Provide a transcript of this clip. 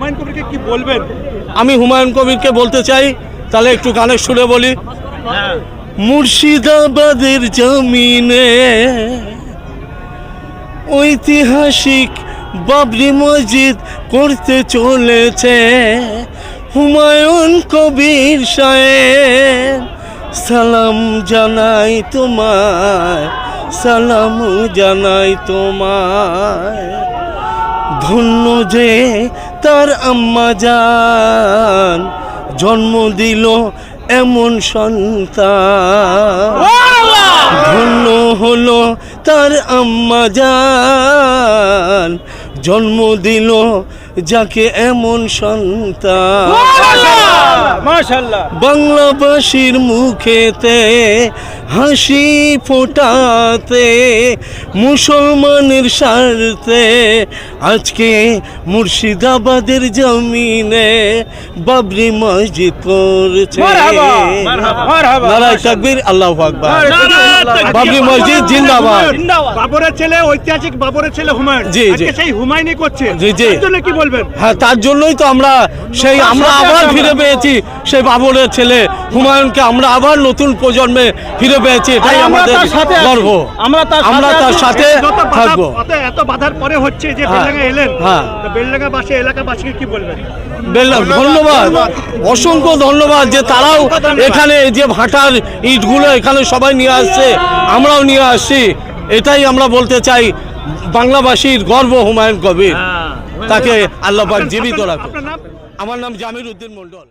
হুমায়ুন কবিরকে কি বলবেন? আমি হুমায়ুন কবিরকে বলতে চাই, তাহলে একটু গানের সুরে বলি। মুর্শিদাবাদের জমিনে ঐতিহাসিক বাবরি মসজিদ করতে চলেছে হুমায়ুন কবির সাহেব। সালাম জানাই তোমায়, সালাম জানাই তোমায়। ধন্য যে তার আম্মা জান জন্ম দিল এমন সন্তান। ধন্য হলো তার আম্মা জান জন্ম দিল যাকে এমন সন্তান। মাশাআল্লাহ। বাংলাবাসীর মুখেতে হাসি ফোটাতে মুসলমানের স্বার্থে আজকে মুর্শিদাবাদের জমিনে বাবরি মসজিদ করছে। নারায়ে তাকবীর, আল্লাহু আকবার। বাবরি মসজিদ জিন্দাবাদ। বাবরের ছেলে, ঐতিহাসিক বাবরের ছেলে হুমায়ুন, জি, জি। আজকে সেই হুমায়ুনই করছে। জি, জি। এর জন্য কি বলবেন? হ্যাঁ, তার জন্যই তো আমরা আবার ফিরে পেয়েছি সেই বাবরের ছেলে হুমায়ুনকে। আমরা আবার নতুন প্রজন্মে ফিরে পেয়েছি, এটাই আমাদের গর্ব। আমরা তার সাথে থাকবো। এত বাধার পরে হচ্ছে যে বেলডাঙ্গা এলেন, বেলডাঙ্গা বাসী এলাকাবাসীকে কি বলবেন? ধন্যবাদ, অসংখ্য ধন্যবাদ যে তারাও এখানে যে ভাটার ইটগুলো এখানে সবাই নিয়ে আসছে, আমরাও নিয়ে আসছি। এটাই আমরা বলতে চাই, বাংলাবাসীর গর্ব হুমায়ুন কবির। তাকে আল্লাহ পাক জীবিত রাখুন। আপনার নাম? আমার নাম জামির উদ্দিন মন্ডল।